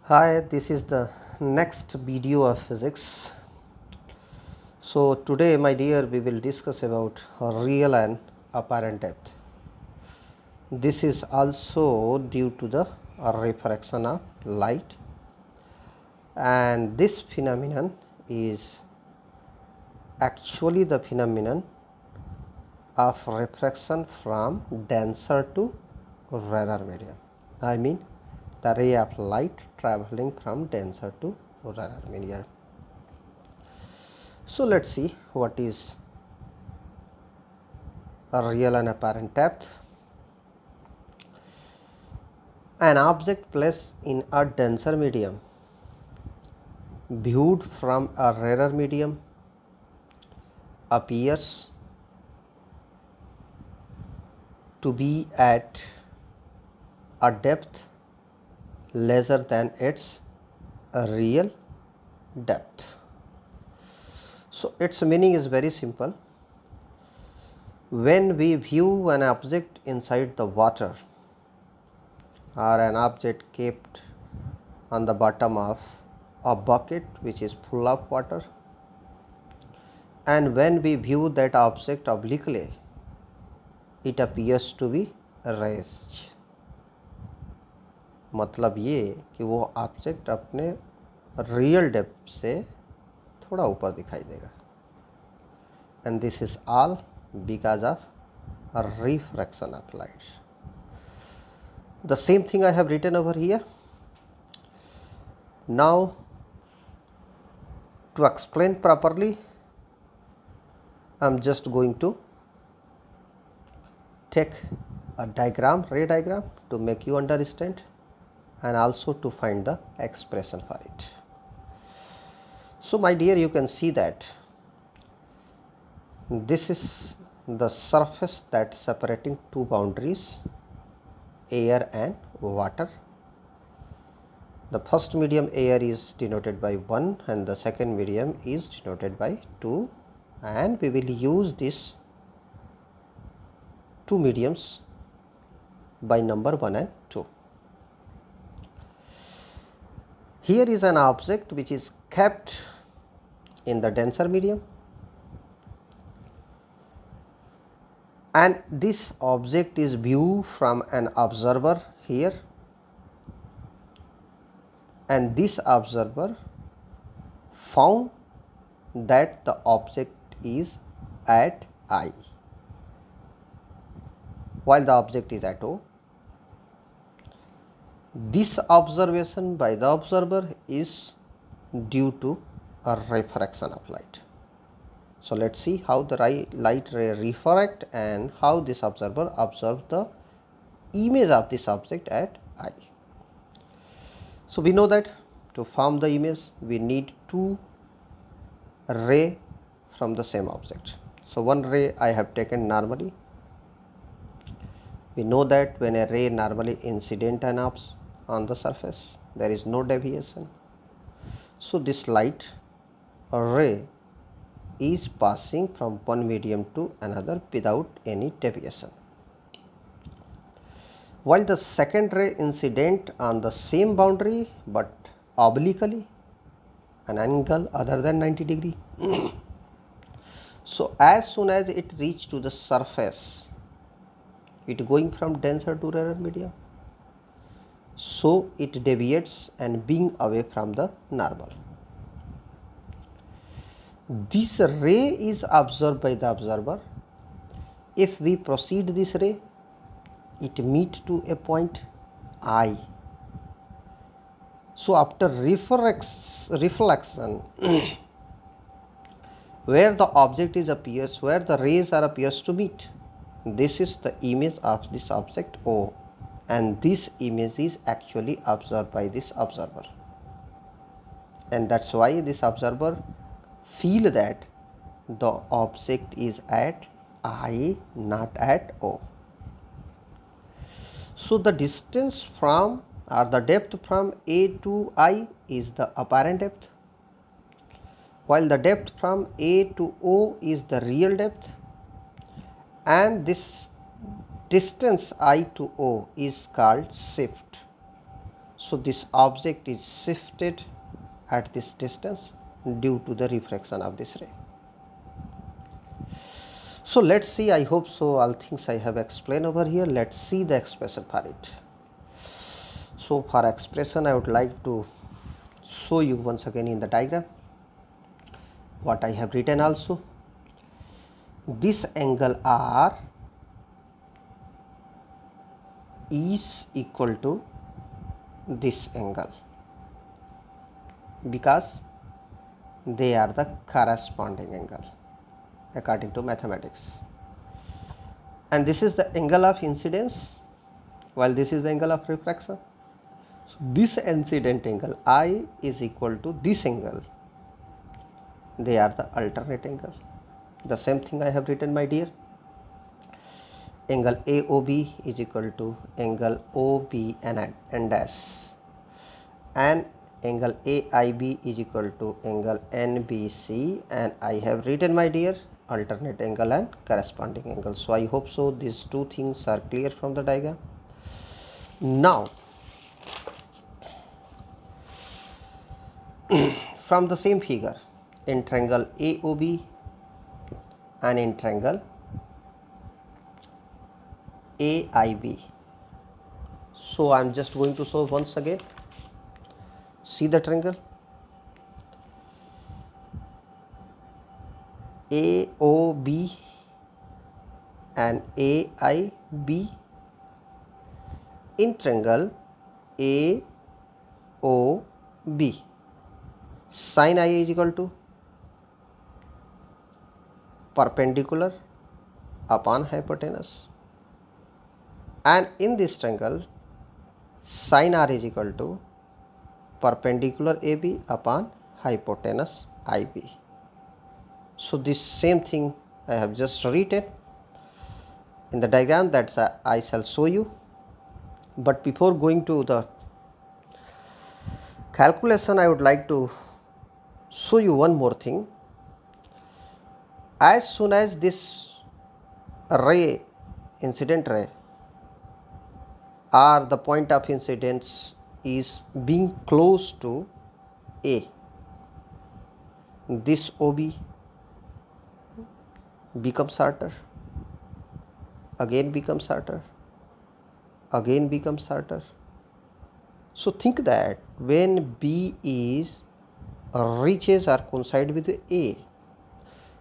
Hi, this is the next video of physics. So today, my dear, we will discuss about real and apparent depth. This is also due to the refraction of light, and this phenomenon is actually the phenomenon of refraction from denser to rarer medium. I mean the ray of light traveling from denser to rarer medium. So let's see what is a real and apparent depth. An object placed in a denser medium viewed from a rarer medium appears to be at a depth lesser than its real depth. So its meaning is very simple. When we view an object inside the water or an object kept on the bottom of a bucket which is full of water, and when we view that object obliquely, it appears to be raised. मतलब ये कि वो object अपने real depth से थोड़ा ऊपर दिखाई देगा, and this is all because of refraction of light. The same thing I have written over here. Now to explain properly, I am just going to take a diagram, ray diagram, to make you understand and also to find the expression for it. So my dear, you can see that this is the surface that is separating two boundaries, air and water. The first medium, air, is denoted by 1 and the second medium is denoted by 2, and we will use these two mediums by number 1 and 2. Here is an object which is kept in the denser medium, and this object is viewed from an observer here, and this observer found that the object is at I while the object is at O. This observation by the observer is due to a refraction of light. So let's see how the light ray refract and how this observer observes the image of this object at I. So we know that to form the image we need two ray from the same object. So one ray I have taken normally. We know that when a ray normally incident on the surface, there is no deviation. So this light ray is passing from one medium to another without any deviation, while the second ray incident on the same boundary but obliquely, an angle other than 90 degree. So as soon as it reach to the surface, it going from denser to rarer medium, so it deviates and being away from the normal. This ray is observed by the observer. If we proceed this ray, it meet to a point I. So after reflection where the object is appears, where the rays are appears to meet, this is the image of this object O, and this image is actually observed by this observer, and that's why this observer feel that the object is at I, not at O. So the distance from or the depth from A to I is the apparent depth, while the depth from A to O is the real depth, and this distance I to O is called shift. So this object is shifted at this distance due to the refraction of this ray. So let's see, I hope so all things I have explained over here. Let's see the expression for it. So for expression I would like to show you once again in the diagram what I have written also. This angle R is equal to this angle because they are the corresponding angle according to mathematics, and this is the angle of incidence while this is the angle of refraction. So this incident angle I is equal to this angle, they are the alternate angle. The same thing I have written, my dear. Angle AOB is equal to angle OB and dash, and angle AIB is equal to angle NBC, and I have written, my dear, alternate angle and corresponding angle. So I hope so these two things are clear from the diagram. Now from the same figure, in triangle AOB and in triangle AIB, so I am just going to show once again. See the triangle AOB and AIB. In triangle AOB, sin I is equal to perpendicular upon hypotenuse, and in this triangle sin R is equal to perpendicular AB upon hypotenuse IB. So this same thing I have just written in the diagram that I shall show you. But before going to the calculation, I would like to show you one more thing. As soon as this ray, incident ray, or the point of incidence is being close to A, this OB becomes shorter, again becomes shorter, again becomes shorter. So think that when B is reaches or coincide with A,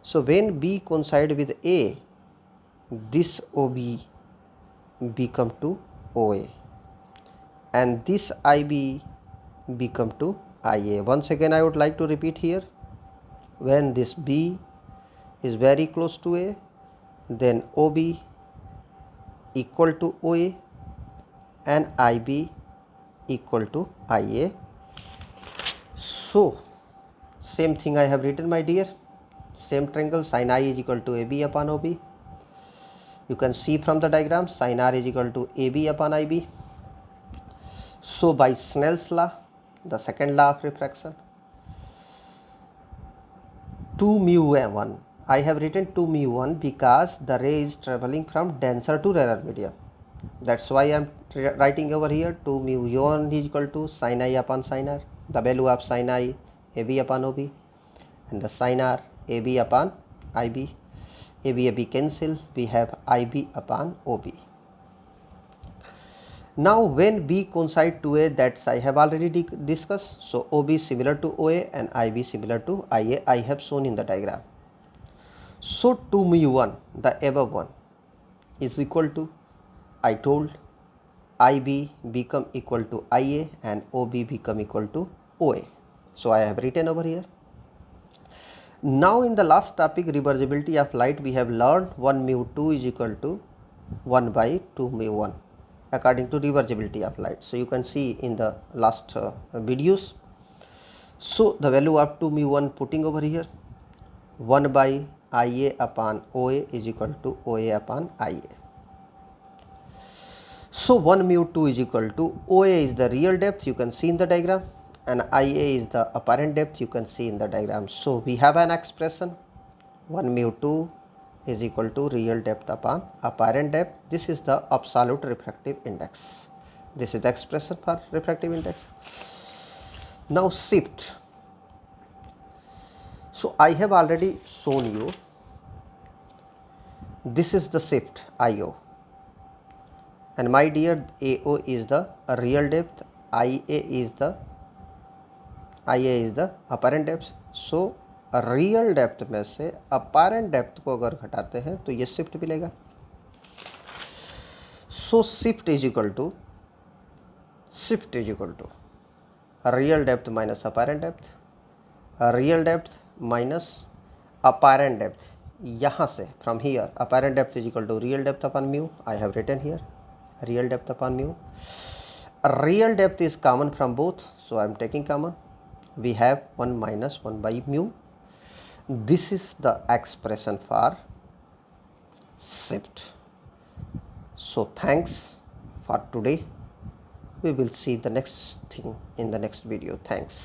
so when B coincide with A, this OB become to OA, and this IB become to IA. Once again I would like to repeat here, when this B is very close to A, then OB equal to OA and IB equal to IA. So same thing I have written, my dear. Same triangle, sin I is equal to AB upon OB. You can see from the diagram, sin R is equal to AB upon IB. So by Snell's law, the second law of refraction, 2 mu 1, I have written 2 mu 1 because the ray is traveling from denser to rarer medium. That's why I am writing over here 2 mu 1 is equal to sin I upon sin R, the value of sin I AB upon OB, and the sin R AB upon IB. AB cancel, we have IB upon OB. Now when B coincide to A, that's I have already discussed. So OB similar to OA and IB similar to IA, I have shown in the diagram. So 2 mu 1, the above one, is equal to, I told, IB become equal to IA and OB become equal to OA. So I have written over here. Now in the last topic, reversibility of light, we have learned 1 mu 2 is equal to 1 by 2 mu 1 according to reversibility of light. So you can see in the last videos. So the value of 2 mu 1 putting over here, 1 by IA upon OA is equal to OA upon IA. So 1 mu 2 is equal to, OA is the real depth, you can see in the diagram, and IA is the apparent depth, you can see in the diagram. So we have an expression, 1 mu 2 is equal to real depth upon apparent depth. This is the absolute refractive index. This is the expression for refractive index. Now shift. So I have already shown you, this is the shift IO, and my dear, AO is the real depth, IA is the apparent depth. So real depth में से apparent depth को अगर घटाते हैं तो ये shift मिलेगा. So shift is equal to real depth minus apparent depth, real depth minus apparent depth. यहाँ से from here apparent depth is equal to real depth upon mu. I have written here real depth upon mu. Real depth is common from both, so I am taking common. We have 1 minus 1 by mu. This is the expression for shift. So thanks for today. We will see the next thing in the next video. Thanks.